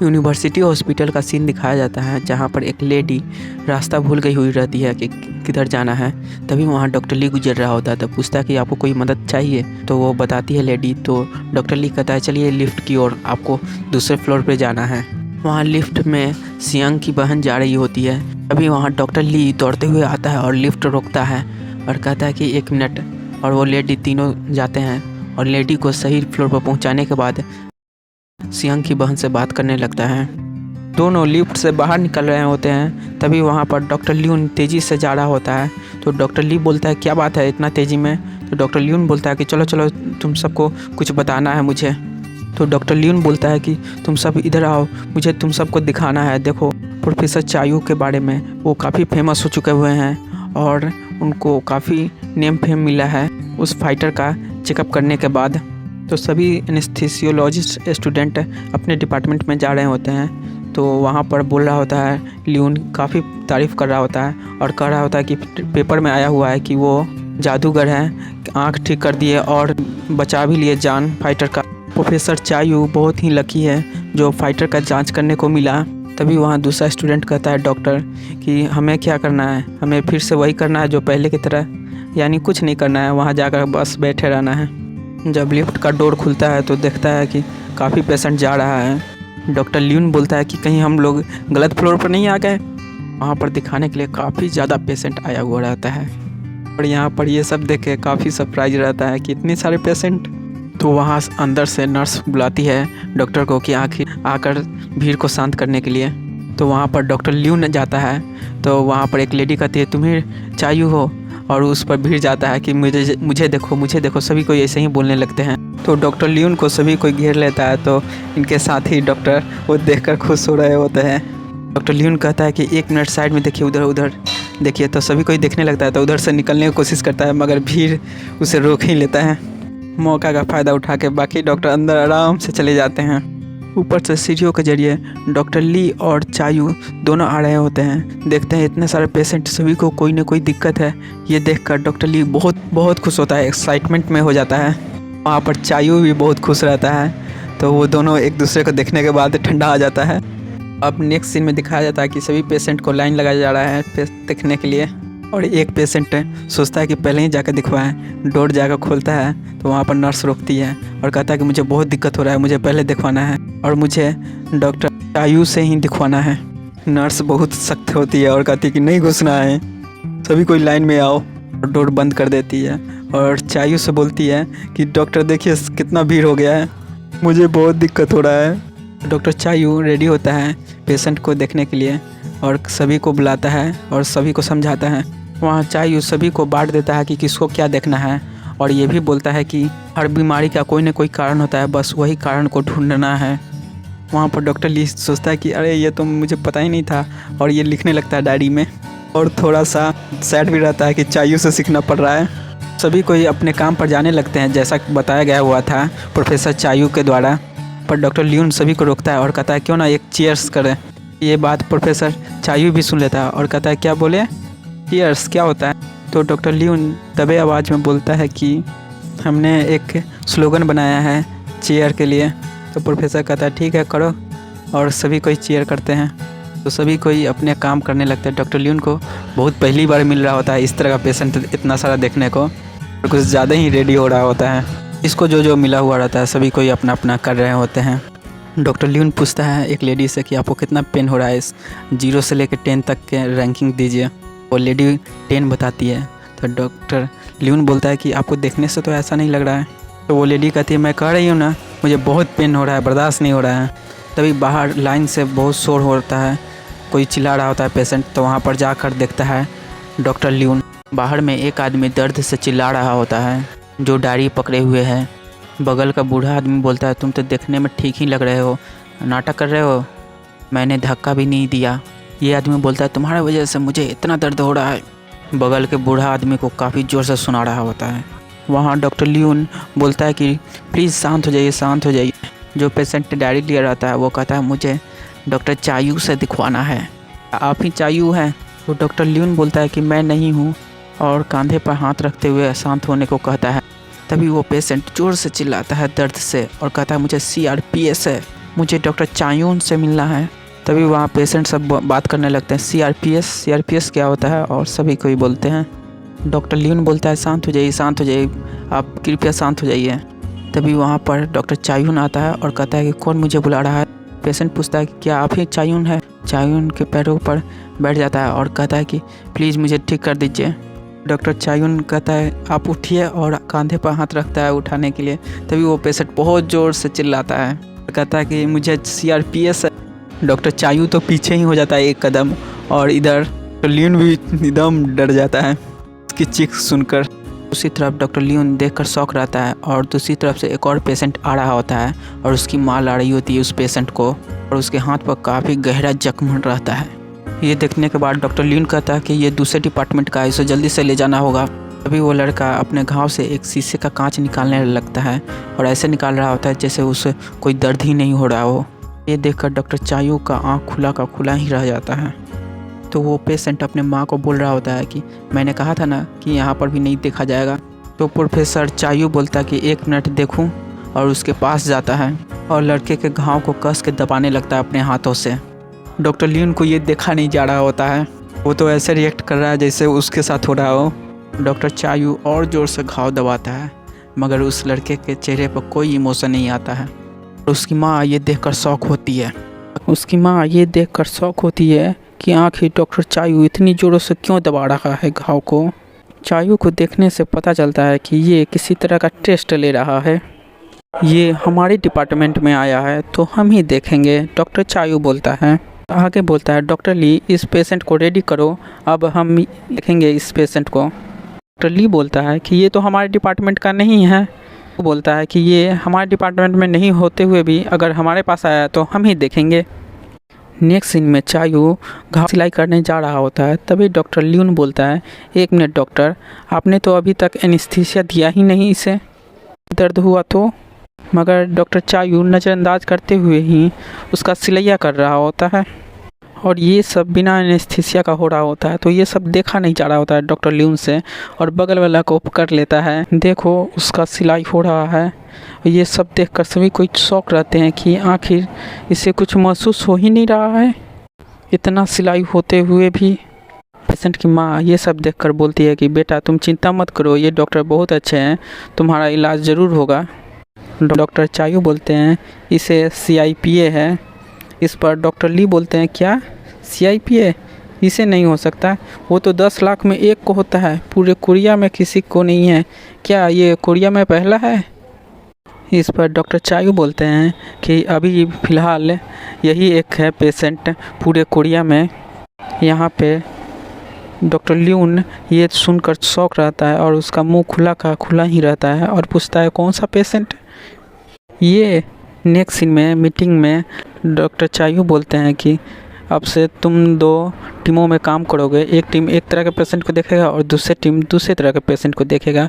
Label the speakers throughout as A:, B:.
A: University hospital का scene दिखाया जाता है जहाँ पर एक लेडी रास्ता भूल गई हुई रहती है कि किधर जाना है। तभी वहाँ डॉक्टर ली गुजर रहा होता है। तो पूछता है कि आपको कोई मदद चाहिए, तो वो बताती है लेडी। तो डॉक्टर ली कहता है चलिए लिफ्ट की ओर, आपको दूसरे फ्लोर पे जाना है। वहाँ लिफ्ट में सियांग की बहन जा रही होती है। तभी वहाँ डॉक्टर ली दौड़ते हुए आता है और लिफ्ट रोकता है और कहता है कि 1 मिनट। और वो लेडी तीनों जाते हैं और लेडी को सही फ्लोर पर पहुँचाने के बाद सियांग की बहन से बात करने लगता है। दोनों लिफ्ट से बाहर निकल रहे होते हैं। तभी वहाँ पर डॉक्टर ल्यून तेज़ी से जा रहा होता है। तो डॉक्टर ली बोलता है क्या बात है इतना तेज़ी में। तो डॉक्टर ल्यून बोलता है कि चलो चलो तुम सबको कुछ बताना है मुझे। तो डॉक्टर ल्यून बोलता है कि तुम सब इधर आओ, मुझे तुम सबको दिखाना है। देखो प्रोफेसर चायू के बारे में, वो काफ़ी फेमस हो चुके हुए हैं और उनको काफ़ी नेम फेम मिला है उस फाइटर का चेकअप करने के बाद। तो सभी एनेस्थीसियोलॉजिस्ट स्टूडेंट अपने डिपार्टमेंट में जा रहे होते हैं। तो वहाँ पर बोल रहा होता है ल्यून, काफ़ी तारीफ़ कर रहा होता है और कह रहा होता है कि पेपर में आया हुआ है कि वो जादूगर हैं, आँख ठीक कर दिए और बचा भी लिए जान फाइटर का। प्रोफेसर चायू बहुत ही लकी है जो फाइटर का जांच करने को मिला। तभी वहाँ दूसरा स्टूडेंट कहता है डॉक्टर कि हमें क्या करना है, हमें फिर से वही करना है जो पहले की तरह, यानी कुछ नहीं करना है, वहाँ जाकर बस बैठे रहना है। जब लिफ्ट का डोर खुलता है तो देखता है कि काफ़ी पेशेंट जा रहा है। डॉक्टर ल्यून बोलता है कि कहीं हम लोग गलत फ्लोर पर नहीं आ गए। वहाँ पर दिखाने के लिए काफ़ी ज़्यादा पेशेंट आया हुआ रहता है और यहाँ पर ये सब देख के काफ़ी सरप्राइज रहता है कि इतने सारे पेशेंट। तो वहाँ अंदर से नर्स बुलाती है डॉक्टर को कि आखिर आकर भीड़ को शांत करने के लिए। तो वहाँ पर डॉक्टर ल्यून जाता है। तो वहाँ पर एक लेडी कहती है तुम्हें चायू हो, और उस पर भीड़ जाता है कि मुझे देखो मुझे देखो, सभी कोई ऐसे ही बोलने लगते हैं। तो डॉक्टर ल्यून को सभी कोई घेर लेता है। तो इनके साथ ही डॉक्टर वो देखकर खुश हो रहे होते हैं। डॉक्टर ल्यून कहता है कि 1 मिनट साइड में देखिए, उधर उधर देखिए। तो सभी कोई देखने लगता है। तो उधर से निकलने की कोशिश करता है मगर भीड़ उसे रोक ही लेता है। मौका का फ़ायदा उठा के बाकी डॉक्टर अंदर आराम से चले जाते हैं। ऊपर से सीढ़ियों के जरिए डॉक्टर ली और चायू दोनों आ रहे होते हैं। देखते हैं इतने सारे पेशेंट, सभी को कोई ना कोई दिक्कत है। ये देखकर डॉक्टर ली बहुत खुश होता है, एक्साइटमेंट में हो जाता है। वहाँ पर चायू भी बहुत खुश रहता है। तो वो दोनों एक दूसरे को देखने के बाद ठंडा आ जाता है। अब नेक्स्ट सीन में दिखाया जाता है कि सभी पेशेंट को लाइन लगाया जा रहा है देखने के लिए। और एक पेशेंट सोचता है कि पहले ही जाकर दिखवाएं। डोर जाकर खोलता है तो वहाँ पर नर्स रोकती है और कहता है कि मुझे बहुत दिक्कत हो रहा है, मुझे पहले दिखवाना है और मुझे डॉक्टर चायू से ही दिखवाना है। नर्स बहुत सख्त होती है और कहती है कि नहीं घुसना है, सभी कोई लाइन में आओ। और डोर बंद कर देती है और चायू से बोलती है कि डॉक्टर देखिए कितना भीड़ हो गया है, मुझे बहुत दिक्कत हो रहा है। डॉक्टर चायू रेडी होता है पेशेंट को देखने के लिए और सभी को बुलाता है और सभी को समझाता है। वहाँ चायू सभी को बांट देता है कि किसको क्या देखना है और ये भी बोलता है कि हर बीमारी का कोई न कोई कारण होता है, बस वही कारण को ढूंढना है। वहाँ पर डॉक्टर ली सोचता है कि अरे ये तो मुझे पता ही नहीं था, और ये लिखने लगता है डायरी में। और थोड़ा सा सैड भी रहता है कि चायू से सीखना पड़ रहा है। सभी कोई अपने काम पर जाने लगते हैं जैसा बताया गया हुआ था प्रोफेसर चायू के द्वारा। पर डॉक्टर ल्यून सभी को रोकता है और कहता है क्यों ना एक चीयर्स करें। ये बात प्रोफेसर चायू भी सुन लेता है और कहता है क्या बोले, चीयर्स क्या होता है। तो डॉक्टर ल्यून दबे आवाज़ में बोलता है कि हमने एक स्लोगन बनाया है चेयर के लिए। तो प्रोफेसर कहता है ठीक है करो, और सभी कोई चेयर करते हैं। तो सभी कोई अपने काम करने लगते हैं। डॉक्टर ल्यून को बहुत पहली बार मिल रहा होता है इस तरह का पेशेंट इतना सारा देखने को, और कुछ ज़्यादा ही रेडी हो रहा होता है। इसको जो मिला हुआ रहता है सभी कोई अपना अपना कर रहे होते हैं। डॉक्टर ल्यून पूछता है एक लेडी से कि आपको कितना पेन हो रहा है, इस 0 से लेकर 10 तक के रैंकिंग दीजिए। वो लेडी 10 बताती है। तो डॉक्टर ल्यून बोलता है कि आपको देखने से तो ऐसा नहीं लग रहा है। तो वो लेडी कहती है मैं कह रही हूँ ना, मुझे बहुत पेन हो रहा है, बर्दाश्त नहीं हो रहा है। तभी बाहर लाइन से बहुत शोर होता है, कोई चिल्ला रहा होता है पेशेंट। तो वहाँ पर जाकर देखता है डॉक्टर ल्यून, बाहर में एक आदमी दर्द से चिल्ला रहा होता है जो डायरी पकड़े हुए है। बगल का बूढ़ा आदमी बोलता है तुम तो देखने में ठीक ही लग रहे हो, नाटक कर रहे हो, मैंने धक्का भी नहीं दिया। ये आदमी बोलता है तुम्हारी वजह से मुझे इतना दर्द हो रहा है। बगल के बूढ़ा आदमी को काफ़ी ज़ोर से सुना रहा होता है। वहाँ डॉक्टर ल्यून बोलता है कि प्लीज़ शांत हो जाइए, शांत हो जाइए। जो पेशेंट डायरी लिया रहता है वो कहता है मुझे डॉक्टर चायू से दिखवाना है, आप ही चायू हैं। तो डॉक्टर ल्यून बोलता है कि मैं नहीं हूँ, और कंधे पर हाथ रखते हुए शांत होने को कहता है। तभी वो पेशेंट जोर से चिल्लाता है दर्द से और कहता है मुझे CRPS है, मुझे डॉक्टर चायून से मिलना है। तभी वहाँ पेशेंट सब बात करने लगते हैं। सीआरपीएस क्या होता है, और सभी कोई बोलते हैं। डॉक्टर लियोन बोलता है शांत हो जाइए, शांत हो जाइए, आप कृपया शांत हो जाइए। तभी वहाँ पर डॉक्टर चायून आता है और कहता है कि कौन मुझे बुला रहा है। पेशेंट पूछता है कि क्या आप ही चायून है। चायून के पैरों पर बैठ जाता है और कहता है कि प्लीज़ मुझे ठीक कर दीजिए। डॉक्टर चायून कहता है आप उठिए, और कंधे पर हाथ रखता है उठाने के लिए। तभी वो पेशेंट बहुत ज़ोर से चिल्लाता है, कहता है कि मुझे सीआरपीएस है। डॉक्टर चायू तो पीछे ही हो जाता है एक कदम, और इधर लियोन भी एकदम डर जाता है उसकी चीख सुनकर। दूसरी तरफ डॉक्टर लियोन देखकर शॉक रहता है, और दूसरी तरफ से एक और पेशेंट आ रहा होता है और उसकी माँ ला रही होती है उस पेशेंट को, और उसके हाथ पर काफ़ी गहरा जख्म रहता है। ये देखने के बाद डॉक्टर लियोन कहता है कि ये दूसरे डिपार्टमेंट का है, इसे जल्दी से ले जाना होगा। तभी वो लड़का अपने घाव से एक शीशे का कांच निकालने लगता है, और ऐसे निकाल रहा होता है जैसे उसे कोई दर्द ही नहीं हो रहा हो। ये देखकर डॉक्टर चायू का आँख खुला का खुला ही रह जाता है। तो वो पेशेंट अपने माँ को बोल रहा होता है कि मैंने कहा था ना कि यहाँ पर भी नहीं देखा जाएगा। तो प्रोफेसर चायू बोलता है कि 1 मिनट देखूँ, और उसके पास जाता है और लड़के के घाव को कस के दबाने लगता है अपने हाथों से। डॉक्टर लियोन को ये देखा नहीं जा रहा होता है, वो तो ऐसे रिएक्ट कर रहा है जैसे उसके साथ हो रहा हो। डॉक्टर चायू और ज़ोर से घाव दबाता है, मगर उस लड़के के चेहरे पर कोई इमोशन नहीं आता है। उसकी माँ ये देखकर शॉक होती है कि आखिर डॉक्टर चायू इतनी ज़ोरों से क्यों दबा रहा है घाव को। चायू को देखने से पता चलता है कि ये किसी तरह का टेस्ट ले रहा है। ये हमारे डिपार्टमेंट में आया है तो हम ही देखेंगे, डॉक्टर चायू बोलता है। आगे बोलता है डॉक्टर ली इस पेशेंट को रेडी करो, अब हम देखेंगे इस पेशेंट को। डॉक्टर ली बोलता है कि ये तो हमारे डिपार्टमेंट का नहीं है। वो बोलता है कि ये हमारे डिपार्टमेंट में नहीं होते हुए भी अगर हमारे पास आया तो हम ही देखेंगे। नेक्स्ट सीन में चायू घाव सिलाई करने जा रहा होता है। तभी डॉक्टर लियोन बोलता है 1 मिनट डॉक्टर, आपने तो अभी तक एनेस्थीसिया दिया ही नहीं इसे, दर्द हुआ तो। मगर डॉक्टर चायू नज़रअंदाज करते हुए ही उसका सिलैया कर रहा होता है, और ये सब बिना एनेस्थीसिया का हो रहा होता है। तो ये सब देखा नहीं जा रहा होता है डॉक्टर लियोन से, और बगल वाला को पकड़ लेता है, देखो उसका सिलाई हो रहा है। ये सब देखकर सभी कोई शौक रहते हैं कि आखिर इसे कुछ महसूस हो ही नहीं रहा है इतना सिलाई होते हुए भी। पेशेंट की माँ ये सब देखकर बोलती है कि बेटा तुम चिंता मत करो, ये डॉक्टर बहुत अच्छे हैं, तुम्हारा इलाज ज़रूर होगा। डॉक्टर चायू बोलते हैं इसे CIPA है। इस पर डॉक्टर ली बोलते हैं क्या CIPA, इसे नहीं हो सकता, वो तो 10 लाख में एक को होता है, पूरे कोरिया में किसी को नहीं है, क्या ये कोरिया में पहला है। इस पर डॉक्टर चायू बोलते हैं कि अभी फ़िलहाल यही एक है पेशेंट पूरे कोरिया में। यहाँ पे डॉक्टर लियोन ये सुनकर शौक रहता है, और उसका मुंह खुला का खुला ही रहता है, और पूछता है कौन सा पेशेंट। ये नेक्स्ट सीन में मीटिंग में डॉक्टर चायू बोलते हैं कि अब से तुम 2 टीमों में काम करोगे, एक टीम एक तरह के पेशेंट को देखेगा और दूसरी टीम दूसरे तरह के पेशेंट को देखेगा।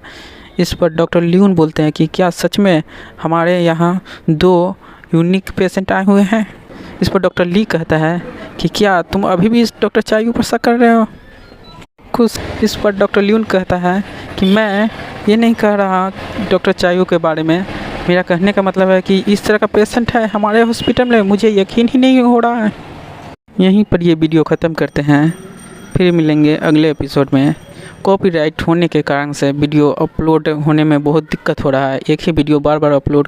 A: इस पर डॉक्टर लियोन बोलते हैं कि क्या सच में हमारे यहाँ 2 यूनिक पेशेंट आए हुए हैं। इस पर डॉक्टर ली कहता है कि क्या तुम अभी भी इस डॉक्टर चायू पर शक कर रहे हो कुछ। इस पर डॉक्टर लियोन कहता है कि मैं ये नहीं कह रहा डॉक्टर चायू के बारे में, मेरा कहने का मतलब है कि इस तरह का पेशेंट है हमारे हॉस्पिटल में, मुझे यकीन ही नहीं हो रहा है। यहीं पर ये वीडियो ख़त्म करते हैं, फिर मिलेंगे अगले एपिसोड में। कॉपीराइट होने के कारण से वीडियो अपलोड होने में बहुत दिक्कत हो रहा है, एक ही वीडियो बार बार अपलोड